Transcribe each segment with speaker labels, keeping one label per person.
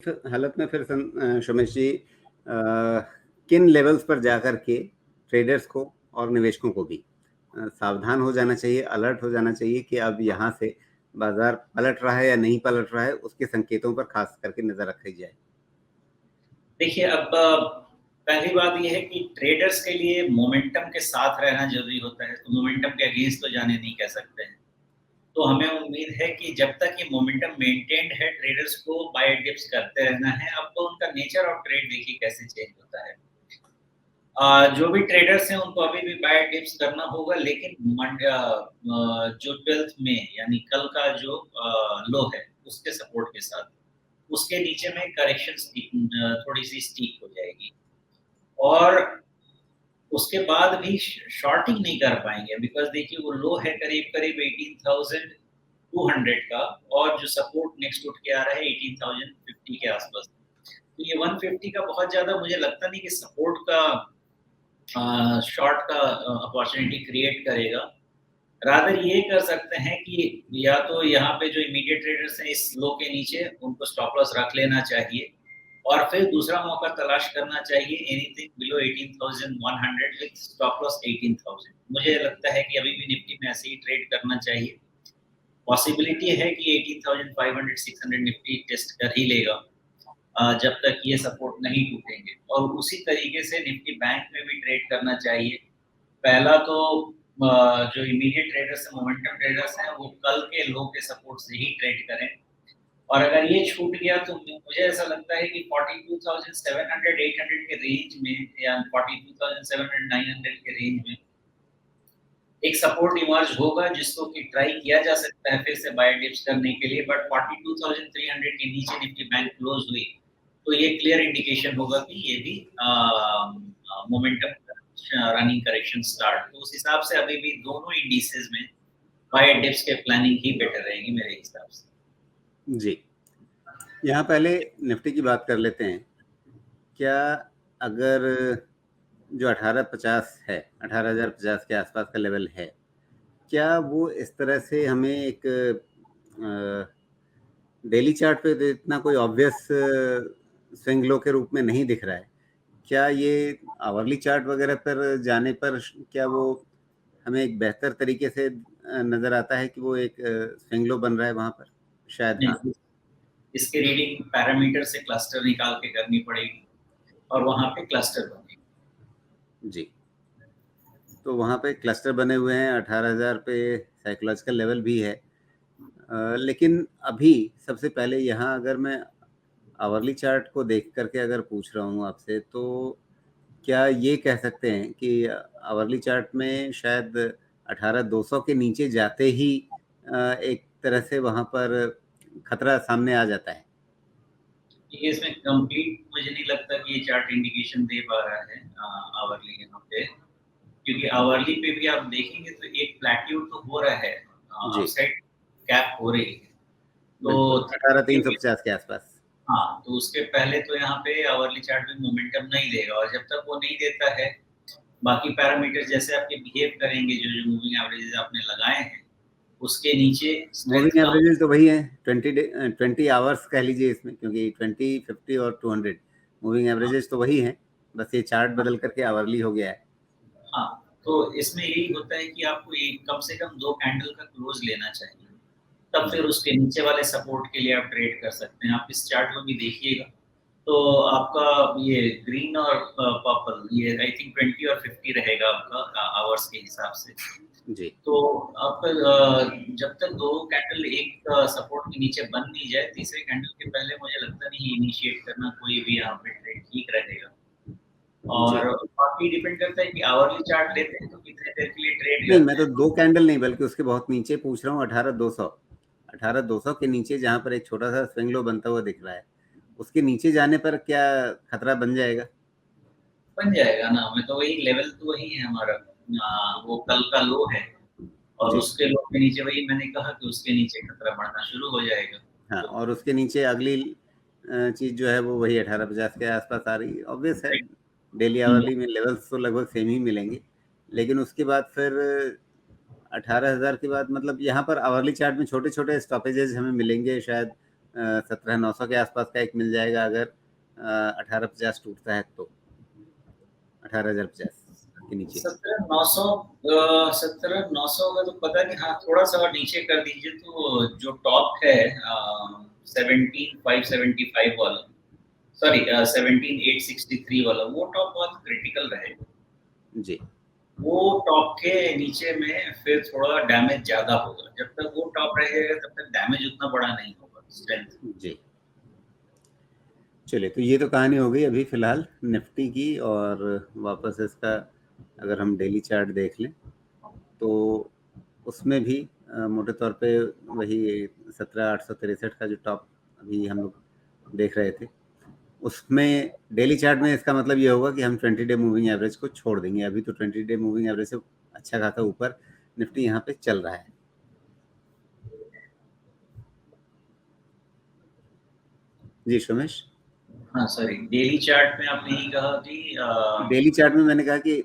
Speaker 1: हालत में फिर सोमेश जी, किन लेवल्स पर जाकर के ट्रेडर्स को और निवेशकों को भी सावधान हो जाना चाहिए, अलर्ट हो जाना चाहिए कि अब यहाँ से बाजार पलट रहा है या नहीं पलट रहा है, उसके संकेतों पर खास करके नजर रखी जाए।
Speaker 2: देखिए, अब पहली बात ये है कि ट्रेडर्स के लिए मोमेंटम के साथ रहना ज़रूरी होता है, तो मोमेंटम के अगेंस्ट तो जाने नहीं कह सकते हैं। तो हमें उम्मीद है कि जब तक ये मोमेंटम मेंटेन्ड है, ट्रेडर्स को बाय डिप्स करते रहना है। अब तो उनका नेचर ऑफ ट्रेड देखिए कैसे चेंज होता है। जो भी ट्रेडर्स हैं, उनको अभी भी बाय डिप्स करना होगा, लेकिन जो 12th में यानी कल का जो लो है, उसके सपोर्ट के साथ, उसके नीचे में करेक्शन थोड़ी-सी स्टीप हो जाएगी। और उसके बाद भी शॉर्टिंग नहीं कर पाएँगे बिकॉज़ देखिए वो लो है करीब-करीब 18,200 का और जो सपोर्ट नेक्स्ट उठ के आ रहा है 18,050 के आस-पास। तो ये 150 का बहुत ज़्यादा मुझे लगता नहीं कि सपोर्ट का शॉर्ट का अपॉर्च्युनिटी क्रिएट करेगा। रादर ये कर सकते हैं कि या तो यहाँ पे जो इमीडिएट ट्रेडर्स हैं इस लो के नीचे उनको स्टॉप लॉस रख लेना चाहिए और फिर दूसरा मौका तलाश करना चाहिए anything below 18,100 with stop loss 18,000। मुझे लगता है कि अभी भी निफ्टी में ऐसे ही ट्रेड करना चाहिए। पॉसिबिलिटी है कि 18,500 600 निफ्टी टेस्ट कर ही लेगा जब तक ये सपोर्ट नहीं टूटेंगे और उसी तरीके से निफ्टी बैंक में भी ट्रेड करना चाहिए। पहला तो जो इमीडिएट ट्रेडर्स हैं, मोमेंटम ट्रेडर्स हैं, वो कल के लो के सपोर्ट से ही ट्रेड करें और अगर ये छूट गया तो मुझे ऐसा लगता है कि 42,700 800 के रेंज में या 42,700 900 के रेंज में एक सपोर्ट इमर्ज होगा जिसको कि ट्राई किया जा सकता है फिर से बाय डिप्स करने के लिए बट 42,300 के नीचे निफ्टी बैंक क्लोज हुई तो ये क्लियर इंडिकेशन होगा कि ये भी मोमेंटम रनिंग करेक्शन स्टार्ट तो उस हिसाब से अभी भी दोनों इंडिसेस में बाय डिप्स के प्लानिंग ही बेटर रहेगी मेरे हिसाब से।
Speaker 1: जी, यहाँ पहले निफ्टी की बात कर लेते हैं। क्या अगर जो 1850 है, 18,050 के आसपास का लेवल है, क्या वो इस तरह से हमें एक डेली चार्ट पे तो इतना कोई ऑब्वियस स्विंग लो के रूप में नहीं दिख रहा है? क्या ये आवरली चार्ट वगैरह पर जाने पर क्या वो हमें एक बेहतर तरीके से नजर आता है कि वो एक स्विंग लो बन रहा है वहां पर? शायद हाँ।
Speaker 2: नहीं, इसके रीडिंग पैरामीटर से क्लस्टर निकाल के करनी पड़ेगी और वहां पे क्लस्टर बनेगी।
Speaker 1: जी, तो वहाँ पे क्लस्टर बने हुए हैं, 18,000 पे साइकोलॉजिकल लेवल भी है। लेकिन अभी सबसे पहले यहाँ अगर मैं आवरली चार्ट को देख करके अगर पूछ रहा हूँ आपसे, तो क्या ये कह सकते हैं कि आवरली चार्ट में शायद 18,200 के नीचे जाते ही एक तरह से वहाँ पर खतरा सामने आ जाता है?
Speaker 2: देखिए इसमें कंप्लीट मुझे नहीं लगता कि ये चार्ट इंडिकेशन दे पा रहा है आवरली यहाँ पे क्योंकि आवरली पे भी आप देखेंगे तो एक प्लेट्यू तो हो रहा है
Speaker 1: जी,
Speaker 2: अपसाइड गैप हो रही है तो
Speaker 1: बिल्कुल 18,350 के आसपास।
Speaker 2: हाँ तो उसके पहले तो यहाँ पे आवरली चार्ट में मोमेंटम नहीं देगा और जब तक वो नहीं देता है बाकी पैरामीटर्स जैसे आपके बिहेव करेंगे जो जो मूविंग एवरेजेस आपने लगाए हैं उसके नीचे स्ट्रेंथ
Speaker 1: मूविंग
Speaker 2: कम
Speaker 1: एवरेजेस तो वही है, 20 आवर्स कह लीजिए इसमें, क्योंकि 20, 50 और 200 मूविंग एवरेजेस तो वही हैं, बस ये चार्ट बदल करके आवरली हो गया है।
Speaker 2: हाँ तो इसमें यही होता है कि आपको एक कम से कम 2 कैंडल का क्लोज लेना चाहिए तब फिर
Speaker 1: जी,
Speaker 2: उसके नीचे वाले सपोर्ट के लिए आप ट्रेड कर सकते हैं। आप इस चार्ट में भी देखिएगा, तो आपका ये ग्रीन और पर्पल ये आई थिंक 20 और 50 रहेगा आपका आवर्स के हिसाब से।
Speaker 1: जी,
Speaker 2: तो आपका जब तक 2 कैंडल एक सपोर्ट के नीचे बन नहीं जाए, तीसरे कैंडल के पहले मुझे लगता नहीं इनिशिएट करना कोई भी यहाँ पे ट्रेड ठीक रहेगा।
Speaker 1: जी।
Speaker 2: और बाकी डिपेंड करता है कि आवरली चार्ट लेते हैं तो कितने देर के लिए ट्रेड
Speaker 1: नहीं, मैं
Speaker 2: करते
Speaker 1: तो
Speaker 2: हैं।
Speaker 1: 2 कैंडल नहीं, बल्कि उसके बहुत नीचे पूछ रहा हूँ, 18,200। 18,200 के नीचे जहाँ पर एक छोटा-सा स्विंग लो बनता हुआ दिख रहा है, उसके नीचे जाने पर क्या खतरा बन जाएगा?
Speaker 2: बन जाएगा ना, मैं तो वही लेवल तो वही है हमारा वो कल का लो है और
Speaker 1: जी,
Speaker 2: उसके लो के नीचे वही मैंने कहा कि उसके नीचे खतरा बढ़ना शुरू हो जाएगा।
Speaker 1: हाँ,
Speaker 2: तो
Speaker 1: और उसके नीचे अगली चीज़ जो है वो वही 1850 के आसपास आ रही है। ऑब्वियस है, डेली
Speaker 2: हुँ,
Speaker 1: आवरली में लेवल्स तो लगभग सेम ही मिलेंगे। लेकिन उसके बाद फिर 18,000 के बाद मतलब यहाँ पर आवरली चार्ट में छोटे-छोटे स्टॉपेजेज़ हमें मिलेंगे शायद 17,900 के आसपास का एक मिल जाएगा अगर 1850 टूटता है तो, 18,050 के नीचे।
Speaker 2: 17,900 का तो पता नहीं, हाँ थोड़ा सा और नीचे कर दीजिए तो जो टॉप है 17,575 वाला, सॉरी 17,863 वाला, वो टॉप बहुत क्रिटिकल रहेगा
Speaker 1: जी
Speaker 2: वो टॉप के नीचे में फिर थोड़ा डैमेज ज्यादा होगा। जब तक वो टॉप रहेगा तब तक डैमेज उतना बड़ा नहीं होगा स्ट्रेंथ।
Speaker 1: जी चलिए, तो ये तो कहानी हो गई अभी फिलहाल निफ्टी की। और वापस इसका अगर हम डेली चार्ट देख लें तो उसमें भी मोटे तौर पे वही 17,863 का जो टॉप अभी हम लोग देख रहे थे, उसमें डेली चार्ट में इसका मतलब ये होगा कि हम 20 डे मूविंग एवरेज को छोड़ देंगे। अभी तो 20 डे मूविंग एवरेज से अच्छा खासा ऊपर निफ्टी यहाँ पे चल रहा है। जी सोमेश।
Speaker 2: हाँ सॉरी, डेली चार्ट में आपने यही कहा कि
Speaker 1: डेली चार्ट में मैंने कहा कि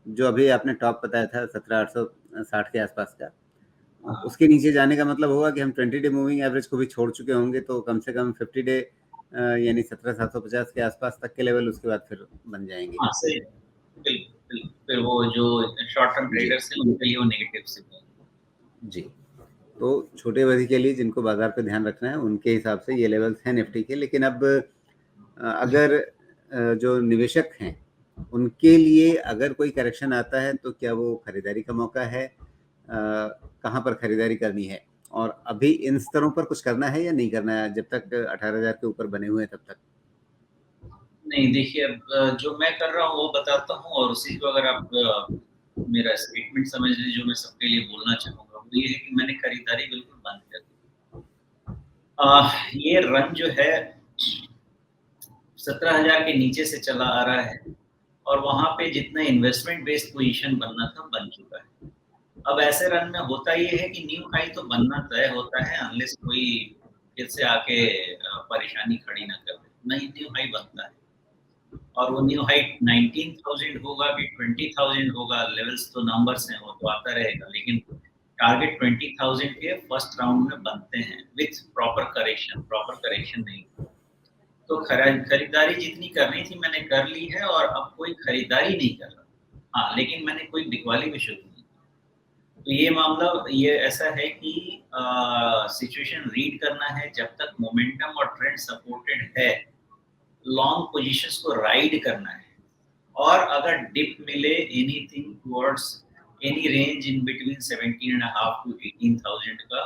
Speaker 1: जो अभी आपने टॉप बताया था 17,860 के आसपास का, उसके नीचे जाने का मतलब होगा कि हम 20 डे मूविंग एवरेज को भी छोड़ चुके होंगे, तो कम से कम 50 डे यानी 17,750 के आसपास तक के लेवल उसके बाद फिर बन जाएंगे।
Speaker 2: हाँ सही, बिल्कुल फिर वो जो शॉर्ट टर्म
Speaker 1: जी
Speaker 2: ट्रेडर्स हैं उनके लिए वो नेगेटिव सिग्नल।
Speaker 1: जी तो छोटे अवधि के लिए जिनको बाजार पे ध्यान रखना है उनके हिसाब से ये लेवल्स हैं निफ्टी के। लेकिन अब अगर जो निवेशक हैं उनके लिए अगर कोई करेक्शन आता है तो क्या वो खरीदारी का मौका है, कहाँ पर खरीदारी करनी है, और अभी इन स्तरों पर कुछ करना है या नहीं करना है जब तक 18,000 के ऊपर बने हुए हैं तब तक?
Speaker 2: नहीं देखिए, अब जो मैं कर रहा हूँ वो बताता हूँ और उसी को अगर आप मेरा स्टेटमेंट समझ लीजिए जो मैं सबके लिए बोलना चाहूँगा वो ये है कि मैंने खरीदारी बिल्कुल बंद कर दी। ये रन जो है 17,000 के नीचे से चला आ रहा है और वहाँ पे जितना इन्वेस्टमेंट बेस्ड पोजीशन बनना था बन चुका है। अब ऐसे रन में होता ये है कि न्यू हाई तो बनना तय होता है अनलेस कोई फिर से आके परेशानी खड़ी ना कर दे, नहीं न्यू हाई बनता है। और वो न्यू हाई 19,000 होगा कि 20,000 होगा, लेवल्स तो नंबर्स हैं, वो तो आता रहेगा, लेकिन टारगेट 20,000 के फर्स्ट राउंड में बनते हैं विथ प्रॉपर करेक्शन नहीं। तो खरीदारी जितनी करनी थी मैंने कर ली है और अब कोई खरीदारी नहीं कर रहा। हाँ, लेकिन मैंने कोई बिकवाली भी शुरू नहीं। तो ये मामला ये ऐसा है कि सिचुएशन रीड करना है, जब तक मोमेंटम और ट्रेंड सपोर्टेड है लॉन्ग पोजीशंस को राइड करना है। और अगर डिप मिले anything towards any range in between 17.5 to 18,000 का,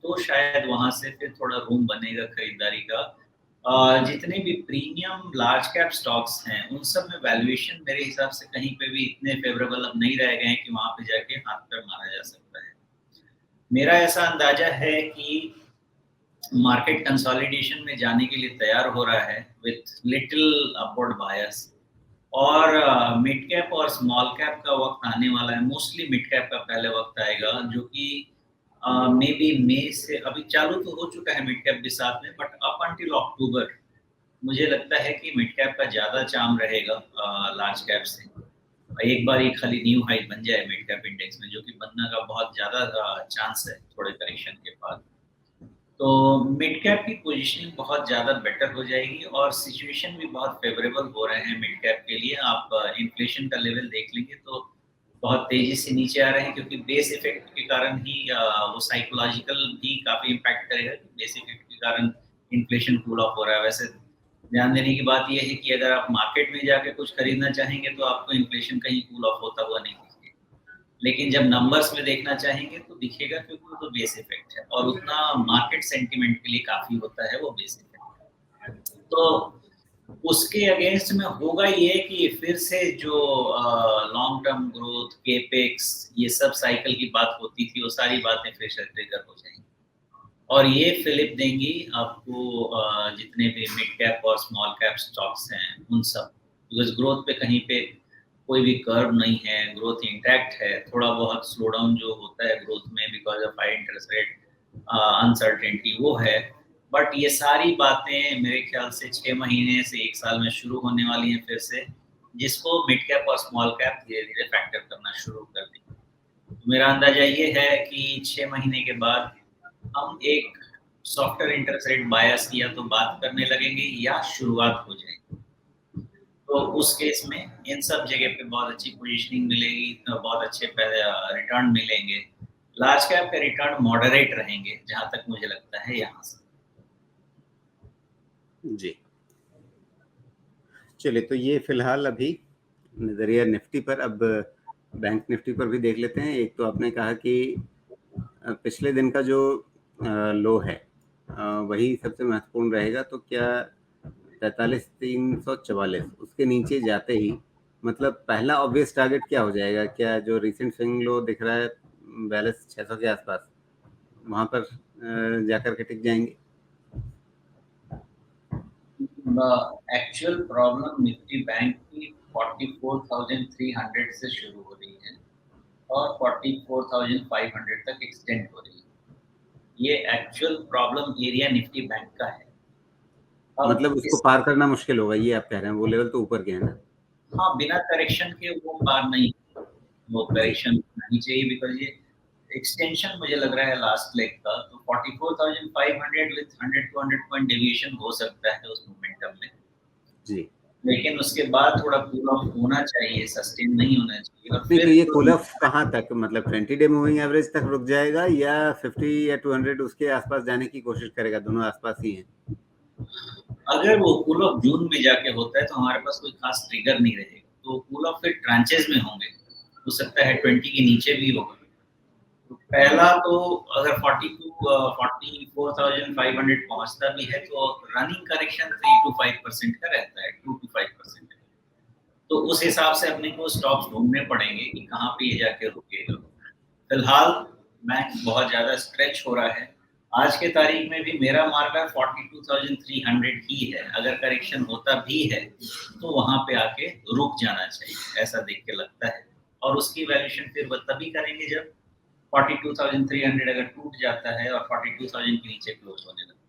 Speaker 2: तो शायद वहां से फिर थोड़ा रूम बनेगा खरीदारी का। जितने भी प्रीमियम लार्ज कैप स्टॉक्स हैं उन सब में वैल्यूएशन मेरे हिसाब से कहीं पे भी इतने फेवरेबल अब नहीं रह गए हैं कि वहां पे जाके हाथ पैर मारा जा सकता है। मेरा ऐसा अंदाजा है कि मार्केट कंसोलिडेशन में जाने के लिए तैयार हो रहा है विथ लिटिल अपवर्ड बायस। और मिड कैप और स्मॉल कैप का वक्त आने वाला है। मोस्टली मिड कैप का पहले वक्त आएगा जो कि मे बी मई से अभी चालू तो हो चुका है मिड कैप भी साथ में, बट अप अंटिल अक्टूबर मुझे लगता है कि मिड कैप का ज्यादा चार्म रहेगा लार्ज कैप से। एक बार ही खाली न्यू हाई बन जाए मिड कैप इंडेक्स में, जो कि बनने का बहुत ज्यादा चांस है थोड़े करेक्शन के बाद। तो मिड कैप की पोजीशनिंग बहुत ज़्यादा बेटर हो जाएगी और सिचुएशन भी बहुत फेवरेबल हो रहे हैं मिड कैप के लिए। आप इन्फ्लेशन का लेवल देख लेंगे तो बहुत तेज़ी से नीचे आ रहे हैं, क्योंकि बेस इफेक्ट के कारण ही वो साइकोलॉजिकल भी काफ़ी इम्पैक्ट करेगा कि बेस इफेक्ट के कारण इन्फ्लेशन कूल ऑफ हो रहा है। वैसे ध्यान देने की बात ये है कि अगर आप मार्केट में जाके कुछ खरीदना चाहेंगे तो आपको इन्फ्लेशन कहीं कूल ऑफ होता हुआ नहीं दिखेगा, लेकिन जब नंबर्स में देखना चाहेंगे तो दिखेगा, क्योंकि वो तो बेस इफेक्ट है और उतना मार्केट सेंटीमेंट के लिए काफी होता है वो बेस इफेक्ट। तो उसके अगेंस्ट में होगा ये कि फिर से जो लॉन्ग टर्म ग्रोथ केपेक्स ये सब साइकिल की बात होती थी वो सारी बातें फिर से ट्रिगर हो जाएंगी और ये फिलिप देंगी आपको जितने भी मिड कैप और स्मॉल कैप स्टॉक्स हैं उन सब। बिकॉज ग्रोथ पे कहीं पे कोई भी कर्व नहीं है, ग्रोथ इंटैक्ट है। थोड़ा बहुत स्लो डाउन जो होता है ग्रोथ में because of high interest rate uncertainty वो है, बट ये सारी बातें मेरे ख्याल से 6 महीने से 1 साल में शुरू होने वाली हैं फिर से, जिसको मिड कैप और स्मॉल कैप धीरे धीरे फैक्टर करना शुरू कर देंगे। तो मेरा अंदाजा ये है कि 6 महीने के बाद हम एक सॉफ्टवेयर इंटरेस्ट रेट बायस किया तो बात करने लगेंगे या शुरुआत हो जाएगी। तो उस केस में इन सब जगह पे बहुत अच्छी पोजीशनिंग मिलेगी, तो बहुत अच्छे रिटर्न मिलेंगे। लार्ज कैप के रिटर्न मॉडरेट रहेंगे, जहाँ तक मुझे लगता है यहाँ से।
Speaker 1: जी। चलिए, तो ये फिलहाल अभी नजरिया निफ्टी पर। अब बैंक निफ्टी पर भी देख लेते हैं। एक तो आपने कहा कि पिछले दिन का जो लो है वही सबसे महत्वपूर्ण रहेगा। तो क्या 43,344 उसके नीचे जाते ही मतलब पहला ऑब्वियस टारगेट क्या हो जाएगा? क्या जो रिसेंट स्विंग लो दिख रहा है 42,600 के आसपास, वहां पर जाकर के टिक जाएंगे?
Speaker 2: एक्चुअल प्रॉब्लम निफ्टी बैंक की 44,300 से शुरू हो रही है और 44,500 तक एक्सटेंड हो रही है। ये actual problem area Nifty bank का है।
Speaker 1: मतलब
Speaker 2: अब
Speaker 1: उसको
Speaker 2: इस
Speaker 1: पार करना मुश्किल होगा, ये आप कह रहे हैं? वो लेवल तो ऊपर के है ना?
Speaker 2: हाँ, बिना करेक्शन के वो पार नहीं, वो
Speaker 1: जी।
Speaker 2: करेक्शन नहीं चाहिए बिकॉज़ ये एक्सटेंशन मुझे लग रहा है लास्ट लेग का, तो 44,500 विथ 100-200 पॉइंट डेविएशन हो सकता है उस मोमेंटम में।
Speaker 1: जी।
Speaker 2: लेकिन उसके बाद थोड़ा कूल ऑफ होना चाहिए, सस्टेन नहीं होना चाहिए और
Speaker 1: नहीं, तो
Speaker 2: फिर
Speaker 1: ये कूल ऑफ कहाँ तक, मतलब 20 डे मूविंग एवरेज तक रुक जाएगा या 50 या 200 उसके आसपास जाने की कोशिश करेगा? दोनों आसपास ही हैं।
Speaker 2: अगर वो कूल ऑफ जून में जाके होता है तो हमारे पास कोई खास ट्रिगर नहीं रहेगा, तो कूल ऑफ फिर ट्रांचेस में होंगे, हो सकता है 20 के नीचे भी होगा। तो पहला तो अगर 44,500 पहुंचता भी है तो रनिंग करेक्शन 3 to 5% का रहता है, 2 to 5%। तो उस हिसाब से अपने को स्टॉप्स ढूंढने पड़ेंगे कि कहाँ पे ये जाके रुकेगा। फिलहाल बैंक बहुत ज्यादा स्ट्रेच हो रहा है। आज के तारीख में भी मेरा मार्कर 42,300 ही है। अगर करेक्शन होता भी है तो वहां पे आके रुक जाना चाहिए, ऐसा देख के लगता है। और उसकी वैल्यूएशन फिर वो तभी करेंगे जब 42,300 अगर टूट जाता है और 42,000 के नीचे क्लोज होने लगता है।